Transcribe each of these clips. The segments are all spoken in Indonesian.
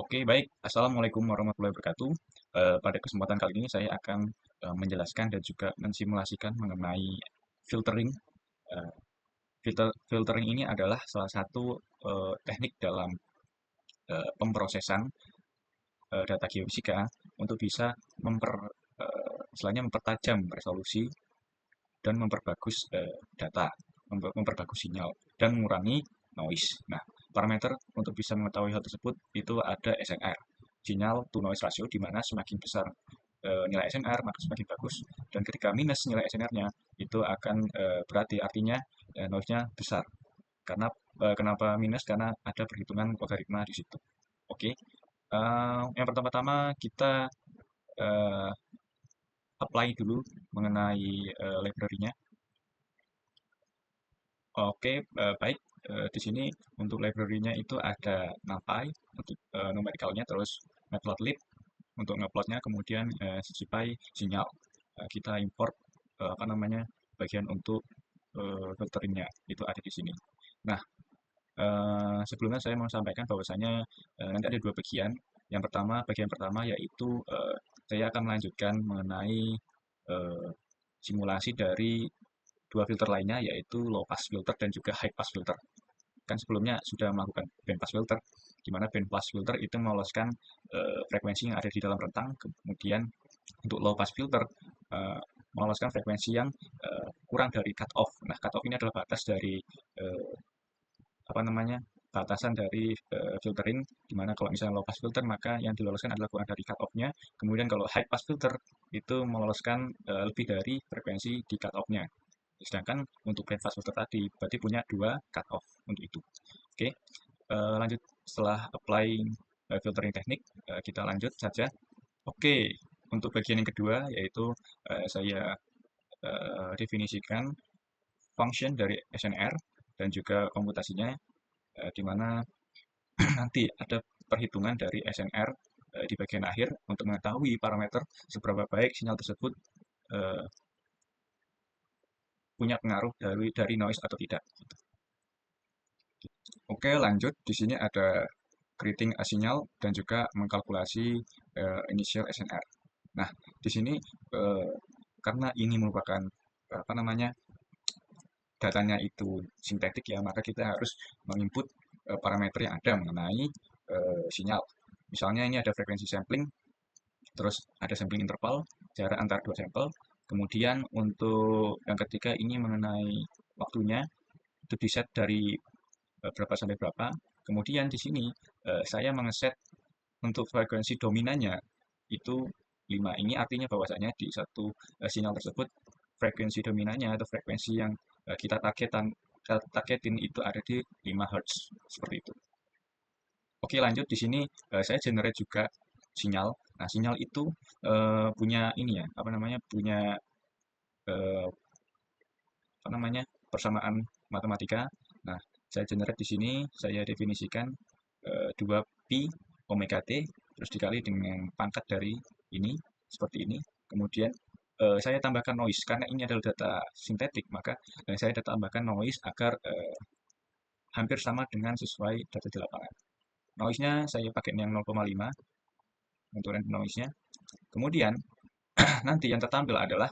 Oke, baik. Assalamualaikum warahmatullahi wabarakatuh. Pada kesempatan kali ini saya akan menjelaskan dan juga mensimulasikan mengenai filtering. Eh, filtering ini adalah salah satu teknik dalam pemrosesan data geofisika untuk bisa istilahnya mempertajam resolusi dan memperbagus data, memperbagus sinyal, dan mengurangi noise. Nah, parameter untuk bisa mengetahui hal tersebut itu ada SNR, sinyal to noise ratio, di mana semakin besar nilai SNR maka semakin bagus, dan ketika minus nilai SNR-nya itu akan berarti artinya noise-nya besar. Karena kenapa minus? Karena ada perhitungan logaritma di situ. Oke, yang pertama-tama kita uh, apply dulu mengenai library-nya. Oke, baik. Di sini untuk library-nya itu ada NumPy untuk numerikalnya, terus Matplotlib untuk ngeplotnya, kemudian CCPy sinyal. Kita import apa namanya bagian untuk filteringnya itu ada di sini. Nah, sebelumnya saya mau sampaikan bahwasanya nanti ada dua bagian. Yang pertama, bagian pertama yaitu saya akan melanjutkan mengenai eh, simulasi dari dua filter lainnya, yaitu low pass filter dan juga high pass filter. Kan sebelumnya sudah melakukan band pass filter, di mana band pass filter itu meloloskan frekuensi yang ada di dalam rentang. Kemudian untuk low pass filter uh, meloloskan frekuensi yang kurang dari cut off. Nah, cut off ini adalah batas dari uh, apa namanya batasan dari filtering, di mana kalau misalnya low pass filter maka yang diloloskan adalah kurang dari cut off-nya. Kemudian kalau high pass filter itu meloloskan lebih dari frekuensi di cut off-nya. Sedangkan untuk band pass filter tadi berarti punya dua cut off untuk itu. Oke, lanjut setelah apply filtering teknik, kita lanjut saja. Oke, untuk bagian yang kedua yaitu saya definisikan function dari SNR dan juga komputasinya, di mana nanti ada perhitungan dari SNR di bagian akhir untuk mengetahui parameter seberapa baik sinyal tersebut eh, punya pengaruh dari noise atau tidak. Oke, lanjut. Di sini ada creating a sinyal dan juga mengkalkulasi initial SNR. Nah, di sini eh, karena ini merupakan apa namanya datanya itu sintetik ya, maka kita harus menginput parameter yang ada mengenai sinyal. Misalnya ini ada frekuensi sampling, terus ada sampling interval, jarak antara dua sampel. Kemudian untuk yang ketiga ini mengenai waktunya, itu di set dari berapa sampai berapa. Kemudian di sini saya mengeset untuk frekuensi dominannya itu 5. Ini artinya bahwasanya di satu sinyal tersebut frekuensi dominannya atau frekuensi yang kita targetin itu ada di 5 Hz seperti itu. Oke, lanjut di sini saya generate juga sinyal. Nah, sinyal itu punya ini ya, apa namanya? Punya eh, apa namanya? Persamaan matematika. Nah, saya generate di sini, saya definisikan 2pi omega t terus dikali dengan pangkat dari ini seperti ini. Kemudian saya tambahkan noise karena ini adalah data sintetik, maka saya tambahkan noise agar hampir sama dengan sesuai data di lapangan. Noise-nya saya pakai yang 0,5 untuk random noise-nya. Kemudian nanti yang tertampil adalah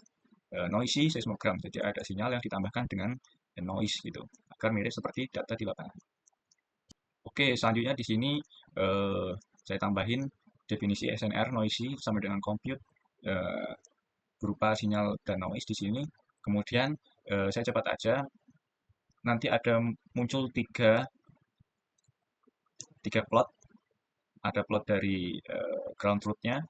noisy seismogram. Jadi ada sinyal yang ditambahkan dengan noise gitu, agar mirip seperti data di lapangan. Oke, selanjutnya di sini eh, saya tambahin definisi SNR noisy sama dengan compute eh, berupa sinyal dan noise di sini. Kemudian saya cepat aja, nanti ada muncul tiga plot. Ada plot dari ground truth-nya,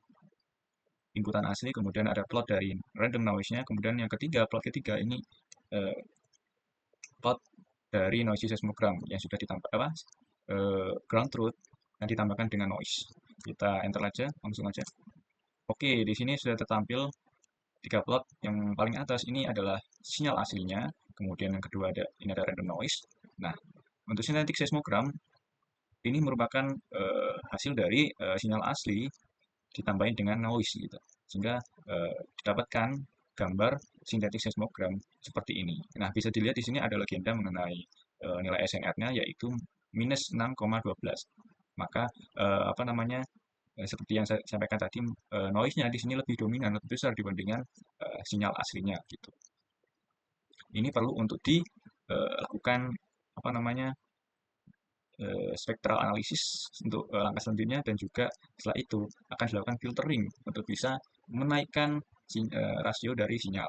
inputan asli, kemudian ada plot dari random noise-nya, kemudian yang ketiga, plot ketiga ini eh, plot dari noisy seismogram yang sudah ditambah apa ground truth yang ditambahkan dengan noise. Kita enter aja, langsung aja. Oke, di sini sudah tertampil tiga plot. Yang paling atas ini adalah sinyal aslinya, kemudian yang kedua ini ada random noise. Nah, untuk sintetik seismogram ini merupakan hasil dari sinyal asli ditambahin dengan noise gitu, sehingga didapatkan gambar sintetik seismogram seperti ini. Nah, bisa dilihat di sini ada legenda mengenai nilai SNR-nya yaitu minus 6,12. maka apa namanya, seperti yang saya sampaikan tadi, noise-nya di sini lebih dominan, lebih besar dibandingkan sinyal aslinya gitu. Ini perlu untuk dilakukan apa namanya, spectral analysis untuk langkah selanjutnya, dan juga setelah itu akan dilakukan filtering untuk bisa menaikkan rasio dari sinyal.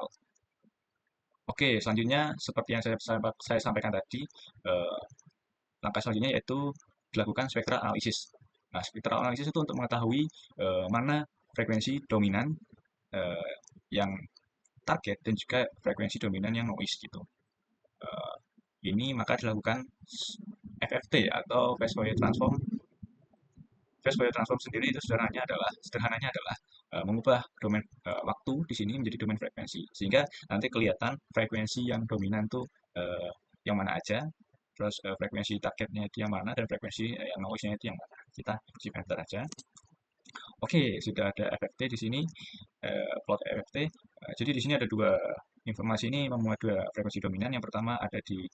Oke, selanjutnya seperti yang saya sampaikan tadi, eh, langkah selanjutnya yaitu dilakukan spectral analysis. Nah, spectral analysis itu untuk mengetahui mana frekuensi dominan eh, yang target dan juga frekuensi dominan yang noise gitu. Eh, ini maka dilakukan FFT atau phase Fourier transform. Phase Fourier transform sendiri itu sederhananya adalah mengubah domain waktu di sini menjadi domain frekuensi, sehingga nanti kelihatan frekuensi yang dominan tuh eh, yang mana aja, terus frekuensi targetnya itu yang mana, dan frekuensi yang noise-nya itu yang mana. Kita shift enter aja. Oke, sudah ada FFT di sini, plot FFT. Jadi di sini ada dua informasi, ini memuat dua frekuensi dominan. Yang pertama ada di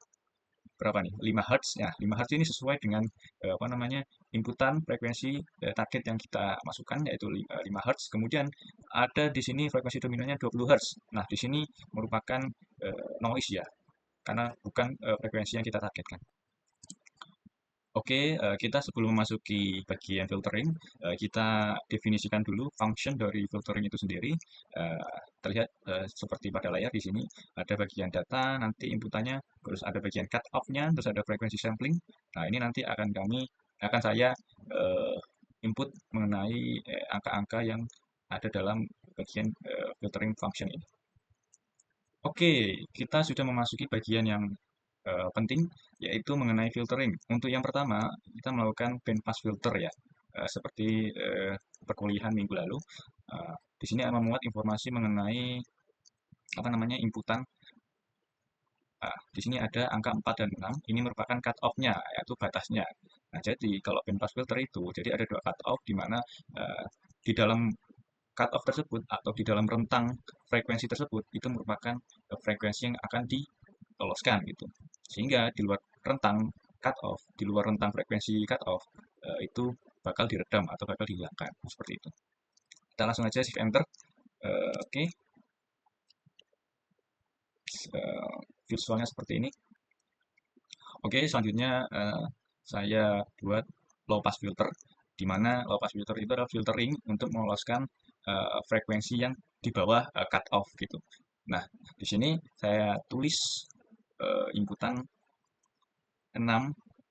berapa nih? 5 Hz. Ya, 5 Hz ini sesuai dengan apa namanya? Inputan frekuensi target yang kita masukkan, yaitu 5 Hz. Kemudian ada di sini frekuensi dominannya 20 Hz. Nah, di sini merupakan noise ya, karena bukan frekuensi yang kita targetkan. Oke, kita sebelum memasuki bagian filtering, kita definisikan dulu function dari filtering itu sendiri. Terlihat seperti pada layar di sini, ada bagian data, nanti inputannya, terus ada bagian cut off-nya, terus ada frekuensi sampling. Nah, ini nanti akan saya eh, input mengenai angka-angka yang ada dalam bagian filtering function ini. Oke, kita sudah memasuki bagian yang penting, yaitu mengenai filtering. Untuk yang pertama, kita melakukan bandpass filter ya. Seperti perkuliahan minggu lalu, di sini akan memuat informasi mengenai apa namanya inputan. Di sini ada angka 4 dan 6. Ini merupakan cut off-nya, yaitu batasnya. Nah, jadi kalau bandpass filter itu, jadi ada dua cut off, di mana di dalam cut off tersebut atau di dalam rentang frekuensi tersebut itu merupakan frekuensi yang akan diloloskan gitu. Sehingga di luar rentang cut off, di luar rentang frekuensi cut off itu bakal diredam atau bakal dihilangkan seperti itu. Kita langsung aja shift enter. Oke, visualnya seperti ini. Oke, selanjutnya saya buat low pass filter, di mana low pass filter itu adalah filtering untuk meloloskan frekuensi yang di bawah cut off gitu. Nah, di sini saya tulis inputan 6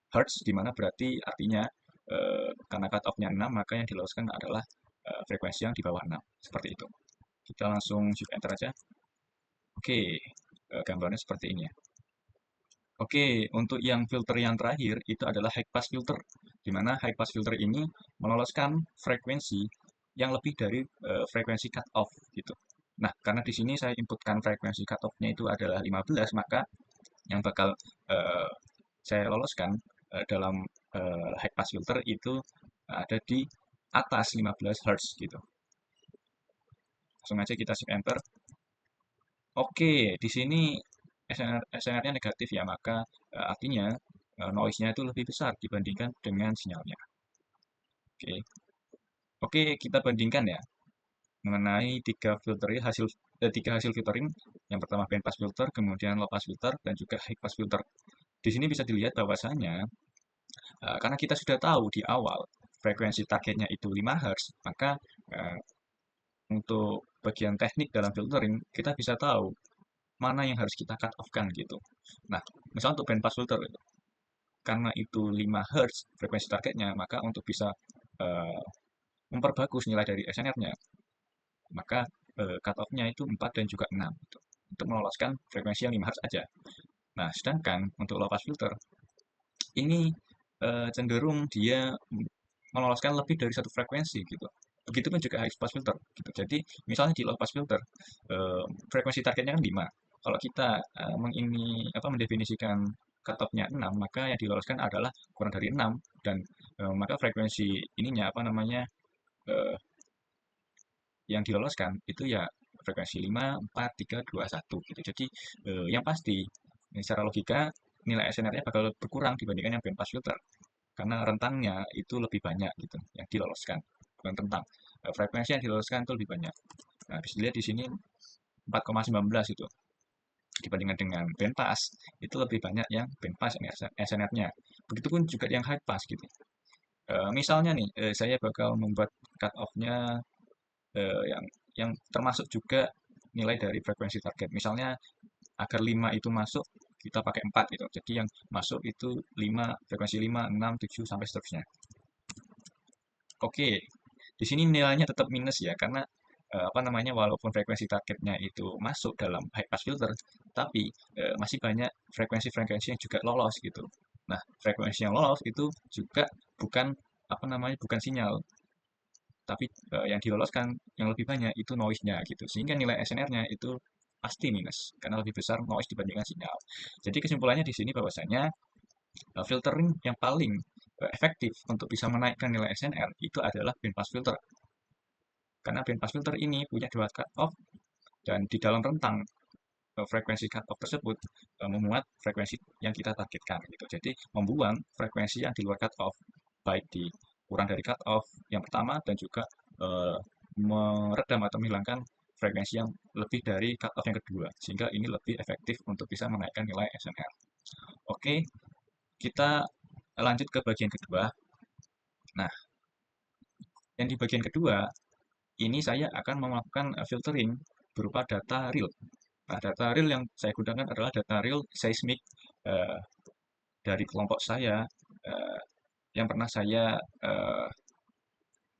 Hz, di mana berarti artinya karena cut off-nya 6, maka yang diloloskan adalah frekuensi yang di bawah 6. Seperti itu. Kita langsung shift enter aja. Oke, gambarnya seperti ini ya. Oke, untuk yang filter yang terakhir itu adalah high pass filter, di mana high pass filter ini meloloskan frekuensi yang lebih dari frekuensi cut off gitu. Nah, karena di sini saya inputkan frekuensi cut off-nya itu adalah 15, maka yang bakal eh, saya loloskan dalam high pass filter itu ada di atas 15 Hz gitu. Langsung aja kita shift enter. Oke, di sini SNR-nya negatif ya, maka artinya noise-nya itu lebih besar dibandingkan dengan sinyalnya. Oke, oke, kita bandingkan ya mengenai tiga hasil filtering. Yang pertama band pass filter, kemudian low pass filter, dan juga high pass filter. Di sini bisa dilihat bahwasanya karena kita sudah tahu di awal frekuensi targetnya itu 5 Hz, maka eh, untuk bagian teknik dalam filtering kita bisa tahu mana yang harus kita cut off-kan gitu. Nah, misalnya untuk bandpass filter, karena itu 5 Hz frekuensi targetnya, maka untuk bisa eh, memperbagus nilai dari SNR-nya, maka cut off-nya itu 4 dan juga 6 gitu, untuk meloloskan frekuensi yang 5 Hz aja. Nah, sedangkan untuk low pass filter ini cenderung dia meloloskan lebih dari satu frekuensi gitu. Begitupun juga high pass filter gitu. Jadi misalnya di low pass filter frekuensi targetnya kan 5. Kalau kita mendefinisikan cutoff-nya 6, maka yang diloloskan adalah kurang dari 6, dan maka frekuensi ininya eh, yang diloloskan itu ya frekuensi 5, 4, 3, 2, 1 gitu. Jadi yang pasti secara logika nilai SNR-nya bakal berkurang dibandingkan yang bandpass filter. karena rentangnya itu lebih banyak gitu yang diloloskan, bukan rentang. Frekuensi yang diloloskan itu lebih banyak. Nah, bisa dilihat di sini 4,19 itu dibandingkan dengan bandpass itu lebih banyak yang bandpass SNR-nya. Begitupun juga yang high pass gitu. Misalnya nih, saya bakal membuat cut off-nya yang termasuk juga nilai dari frekuensi target. Misalnya agar 5 itu masuk, kita pakai 4 gitu. Jadi yang masuk itu 5, frekuensi 5, 6, 7 sampai seterusnya. Oke, di sini nilainya tetap minus ya, karena apa namanya, walaupun frekuensi targetnya itu masuk dalam high pass filter, tapi masih banyak frekuensi-frekuensi yang juga lolos gitu. Nah, frekuensi yang lolos itu juga bukan apa namanya, bukan sinyal, tapi yang diloloskan yang lebih banyak itu noise-nya gitu. Sehingga nilai SNR-nya itu pasti minus karena lebih besar noise dibandingkan sinyal. Jadi kesimpulannya di sini bahwasanya filtering yang paling efektif untuk bisa menaikkan nilai SNR itu adalah bandpass filter. Karena bandpass filter ini punya dua cut off dan di dalam rentang frekuensi cut off tersebut memuat frekuensi yang kita targetkan gitu. Jadi membuang frekuensi yang di luar cut off, baik di kurang dari cut off yang pertama dan juga eh, meredam atau menghilangkan frekuensi yang lebih dari cut off yang kedua, sehingga ini lebih efektif untuk bisa menaikkan nilai SNR. Oke, kita lanjut ke bagian kedua. Nah, yang di bagian kedua ini saya akan melakukan filtering berupa data real. Nah, data real yang saya gunakan adalah data real seismik eh, dari kelompok saya eh, yang pernah saya eh,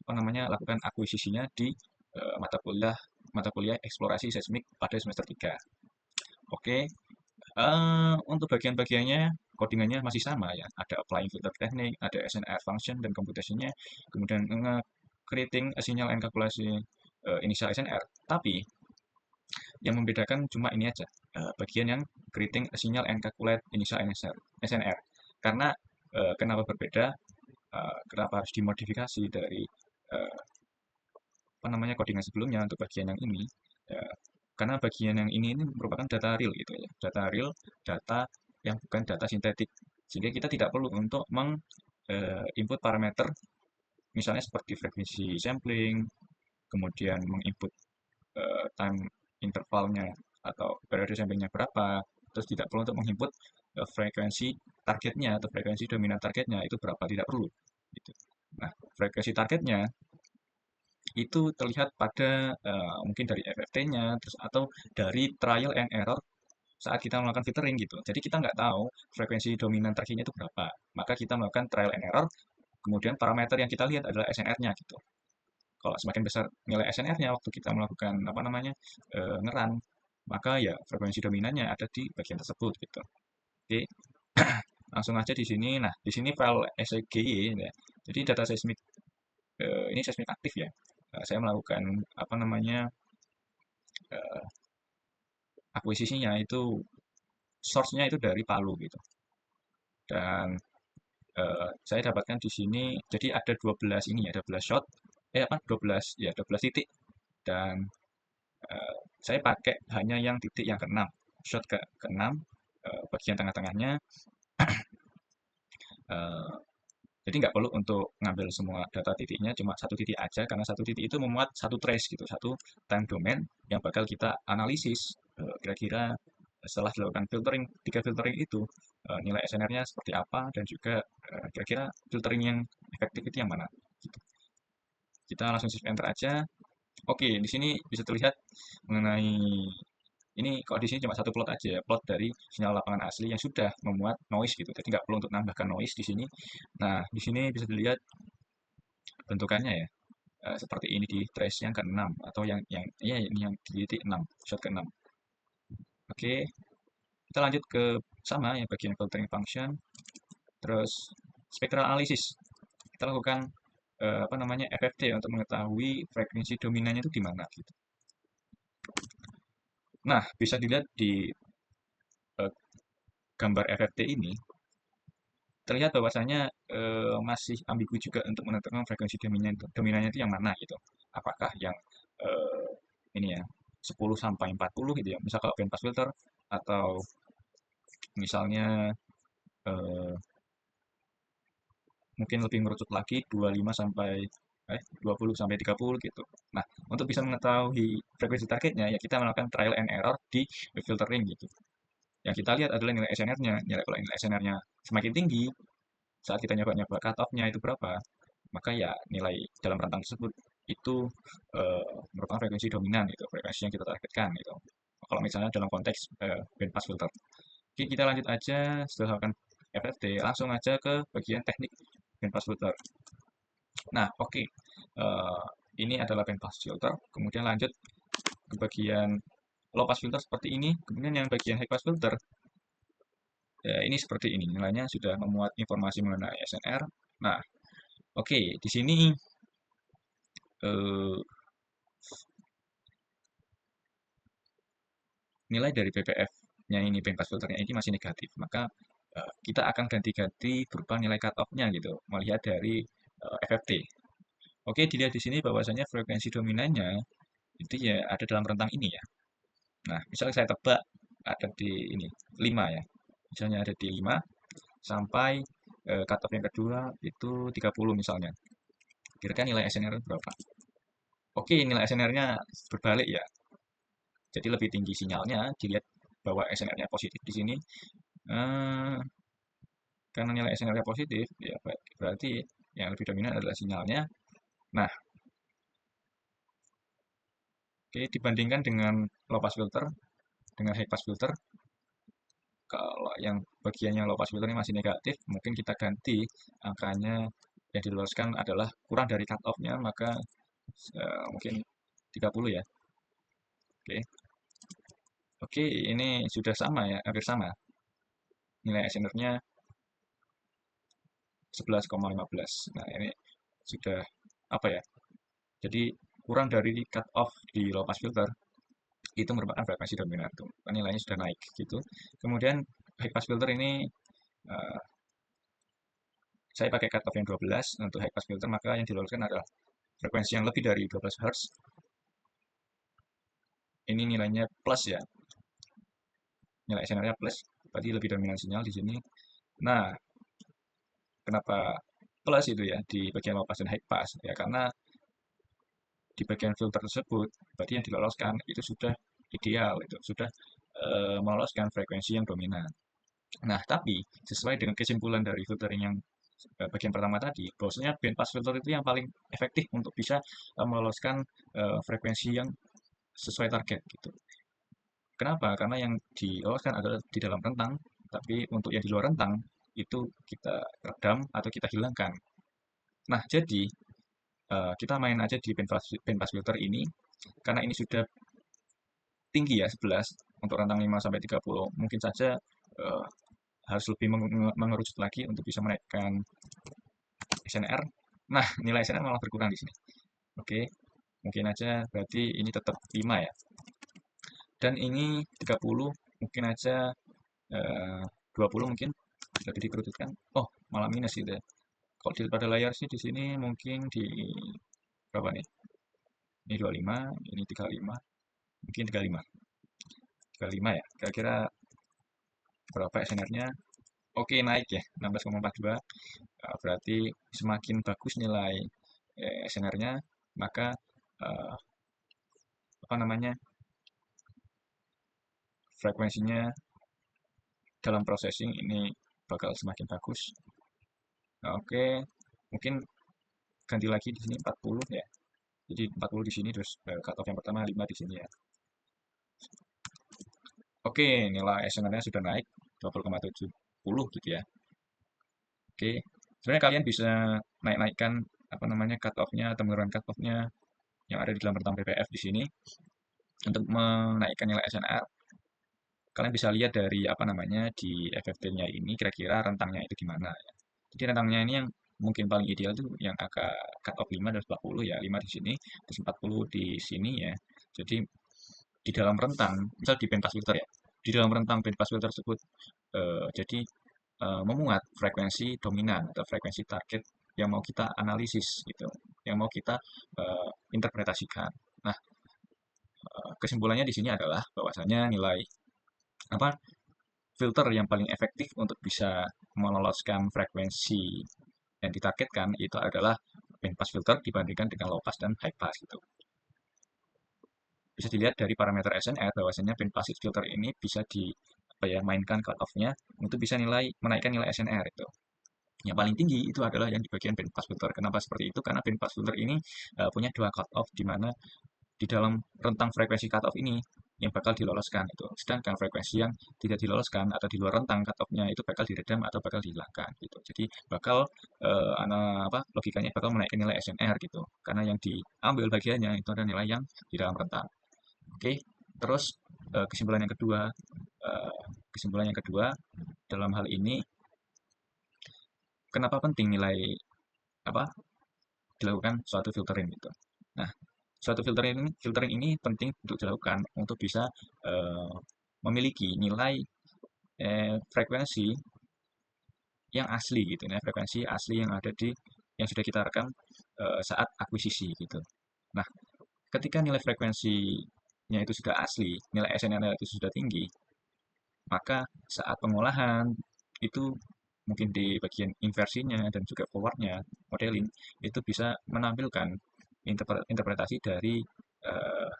apa namanya lakukan akuisisinya di mata kuliah eksplorasi seismik pada semester 3. Oke, untuk bagian-bagiannya codingannya masih sama ya. Ada applying filter teknik, ada SNR function dan computationnya, kemudian creating sinyal and kalkulasi initial SNR. Tapi yang membedakan cuma ini aja, bagian yang creating sinyal and calculate initial SNR. Karena kenapa berbeda, kenapa harus dimodifikasi dari eh, apa namanya codingan sebelumnya untuk bagian yang ini, ya, karena bagian yang ini merupakan data real gitu ya, data real, data yang bukan data sintetik, sehingga kita tidak perlu untuk input parameter misalnya seperti frekuensi sampling, kemudian menginput time intervalnya atau periode samplingnya berapa, terus tidak perlu untuk menginput frekuensi targetnya atau frekuensi dominan targetnya itu berapa, tidak perlu gitu. Nah, frekuensi targetnya itu terlihat pada mungkin dari FFT-nya terus atau dari trial and error saat kita melakukan filtering gitu. Jadi kita nggak tahu frekuensi dominan targetnya itu berapa. Maka kita melakukan trial and error, kemudian parameter yang kita lihat adalah SNR-nya gitu. Kalau semakin besar nilai SNR-nya waktu kita melakukan apa namanya ngeran, maka ya frekuensi dominannya ada di bagian tersebut gitu. Oke, langsung aja di sini. Nah, di sini file SEGY ya. Jadi data seismik ini seismik aktif ya. Saya melakukan apa namanya eh, akuisisinya itu source-nya itu dari Palu gitu. Dan saya dapatkan di sini jadi ada 12 ini ya, 12 shot. Apa? 12 ya, 12 titik dan saya pakai hanya yang titik yang ke-6. Shot ke-6 bagian tengah-tengahnya eh, jadi nggak perlu untuk ngambil semua data titiknya, cuma satu titik aja, karena satu titik itu memuat satu trace gitu, satu time domain yang bakal kita analisis kira-kira setelah dilakukan filtering, tiga filtering itu nilai SNR-nya seperti apa dan juga kira-kira filtering yang efektif itu yang mana. Gitu. Kita langsung shift enter aja. Oke, di sini bisa terlihat mengenai ini kalau di sini cuma satu plot aja ya, plot dari sinyal lapangan asli yang sudah memuat noise gitu. Jadi nggak perlu untuk nambahkan noise di sini. Nah, di sini bisa dilihat bentukannya ya. Seperti ini di trace yang ke-6 atau yang ya ini yang di titik 6, shot ke-6. Oke, kita lanjut ke sama yang bagian filtering function, terus spectral analysis. Kita lakukan apa namanya FFT untuk mengetahui frekuensi dominannya itu di mana gitu. Nah, bisa dilihat di uh, gambar FFT ini terlihat bahwasanya masih ambigu juga untuk menentukan frekuensi dominannya itu yang mana gitu. Apakah yang eh, ini ya 10 sampai 40 gitu ya. Misal kalau band pass filter atau misalnya eh, mungkin lebih merucut lagi 20 sampai 30 gitu. Nah, untuk bisa mengetahui frekuensi targetnya ya kita melakukan trial and error di wave filtering gitu. Yang kita lihat adalah nilai SNR-nya. Kalau nilai SNR-nya semakin tinggi, saat kita nyoba-nyoba cutoff-nya itu berapa, maka ya nilai dalam rentang tersebut itu merupakan frekuensi dominan itu, frekuensi yang kita targetkan gitu. Kalau misalnya dalam konteks bandpass filter. Oke, kita lanjut aja setelah melakukan FFT, langsung aja ke bagian teknik bandpass filter. Nah, oke. Ini adalah bandpass filter. Kemudian lanjut ke bagian low pass filter seperti ini. Kemudian yang bagian high pass filter, ya ini seperti ini. Nilainya sudah memuat informasi mengenai SNR. Nah, oke. Di sini eh, nilai dari BPF-nya ini, bandpass filternya ini masih negatif. Maka kita akan ganti-ganti berupa nilai cut-off-nya gitu. Melihat dari FFT. Oke, dilihat di sini bahwasanya frekuensi dominannya itu ya ada dalam rentang ini ya. Nah, misalnya saya tebak ada di ini 5 ya. Misalnya ada di 5 sampai cutoff yang kedua itu 30 misalnya. Kira-kira nilai SNR berapa? Oke, nilai SNR-nya berbalik ya. Jadi lebih tinggi sinyalnya, dilihat bahwa SNR-nya positif di sini. Eh, karena nilai SNR-nya positif, ya berarti yang lebih dominan adalah sinyalnya. Nah, oke, dibandingkan dengan low pass filter, dengan high pass filter, kalau yang bagiannya low pass filter ini masih negatif, mungkin kita ganti angkanya yang diloloskan adalah kurang dari cut off-nya, maka mungkin 30 ya. Oke. Oke, ini sudah sama ya, hampir sama. Nilai SNR-nya 11,15. Nah, ini sudah apa ya? Jadi kurang dari cut off di low pass filter itu merupakan frekuensi dominan tuh. Nilainya sudah naik gitu. Kemudian high pass filter ini eh, saya pakai cut off yang 12 untuk high pass filter, maka yang diloloskan adalah frekuensi yang lebih dari 12 Hz. Ini nilainya plus ya. Nilai SNR-nya plus, berarti lebih dominan sinyal di sini. Nah, kenapa plus itu ya di bagian low pass dan high pass? Ya karena di bagian filter tersebut, berarti yang diloloskan itu sudah ideal, itu sudah meloloskan frekuensi yang dominan. Nah, tapi sesuai dengan kesimpulan dari filtering yang bagian pertama tadi, bahwasanya bandpass filter itu yang paling efektif untuk bisa meloloskan frekuensi yang sesuai target gitu. Kenapa? Karena yang diloloskan adalah di dalam rentang, tapi untuk yang di luar rentang itu kita redam atau kita hilangkan. Nah, jadi kita main aja di bandpass filter ini karena ini sudah tinggi ya 11 untuk rentang 5 sampai 30. Mungkin saja uh, harus lebih mengerucut lagi untuk bisa menaikkan SNR. Nah, nilai SNR malah berkurang di sini. Oke, mungkin aja berarti ini tetap 5 ya. Dan ini 30 mungkin aja 20 mungkin lebih dikerucutkan. Oh, malah minus gitu ya. Kalau dilihat pada layar sih di sini mungkin di berapa nih? Ini 25, ini 35, mungkin 35. 35 ya. Kira-kira berapa SNR-nya? Oke, naik ya, 16,42. Berarti semakin bagus nilai SNR-nya, maka eh, apa namanya frekuensinya dalam processing ini bakal semakin bagus. Nah, oke, mungkin ganti lagi di sini 40 ya. Jadi 40 di sini terus cut off yang pertama 5 di sini ya. Oke, nilai SNR-nya sudah naik 20,70 gitu ya. Oke, sebenarnya kalian bisa naik-naikkan apa namanya cut off-nya atau menurunkan cut off-nya yang ada di dalam rentang BPF di sini untuk menaikkan nilai SNR. Kalian bisa lihat dari apa namanya di FFT-nya ini kira-kira rentangnya itu gimana ya. Jadi rentangnya ini yang mungkin paling ideal itu yang angka cut off 5 dan 40 ya, 5 di sini, terus 40 di sini ya. Jadi di dalam rentang, misal di bandpass filter ya, di dalam rentang bandpass filter tersebut jadi memuat frekuensi dominan atau frekuensi target yang mau kita analisis gitu, yang mau kita interpretasikan. Nah, kesimpulannya di sini adalah bahwasanya nilai apa filter yang paling efektif untuk bisa meloloskan frekuensi yang ditargetkan itu adalah bandpass filter dibandingkan dengan low pass dan high pass gitu. Bisa dilihat dari parameter SNR bahwasanya bandpass filter ini bisa di apa ya, mainkan cutoff-nya untuk bisa menaikkan nilai SNR itu. Yang paling tinggi itu adalah yang di bagian bandpass filter. Kenapa seperti itu? Karena bandpass filter ini punya dua cutoff, di mana di dalam rentang frekuensi cutoff ini yang bakal diloloskan itu. Sedangkan frekuensi yang tidak diloloskan atau di luar rentang cutoff-nya itu bakal diredam atau bakal dihilangkan gitu. Jadi bakal logikanya bakal menaikkan nilai SNR gitu. Karena yang diambil bagiannya itu adalah nilai yang di dalam rentang. Oke. Terus eh, kesimpulan yang kedua dalam hal ini, kenapa penting nilai apa dilakukan suatu filtering gitu. Nah, suatu filtering ini penting untuk dilakukan untuk bisa eh, memiliki nilai frekuensi yang asli gitu ya, frekuensi asli yang ada di yang sudah kita rekam saat akuisisi gitu. Nah, ketika nilai frekuensinya itu sudah asli, nilai SNR itu sudah tinggi, maka saat pengolahan itu mungkin di bagian inversinya dan juga forwardnya, modeling itu bisa menampilkan interpretasi dari eh,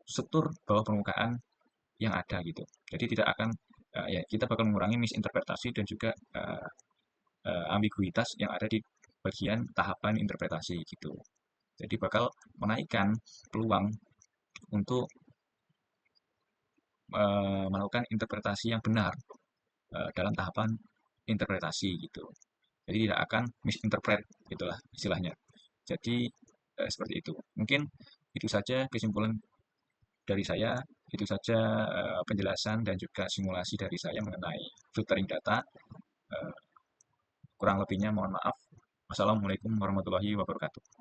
struktur bawah permukaan yang ada gitu. Jadi tidak akan ya kita bakal mengurangi misinterpretasi dan juga ambiguitas yang ada di bagian tahapan interpretasi gitu. Jadi bakal menaikkan peluang untuk melakukan interpretasi yang benar dalam tahapan interpretasi gitu. Jadi tidak akan misinterpret itulah istilahnya. Jadi seperti itu. Mungkin itu saja kesimpulan dari saya, itu saja penjelasan dan juga simulasi dari saya mengenai filtering data. Eh, Kurang lebihnya mohon maaf. Wassalamualaikum warahmatullahi wabarakatuh.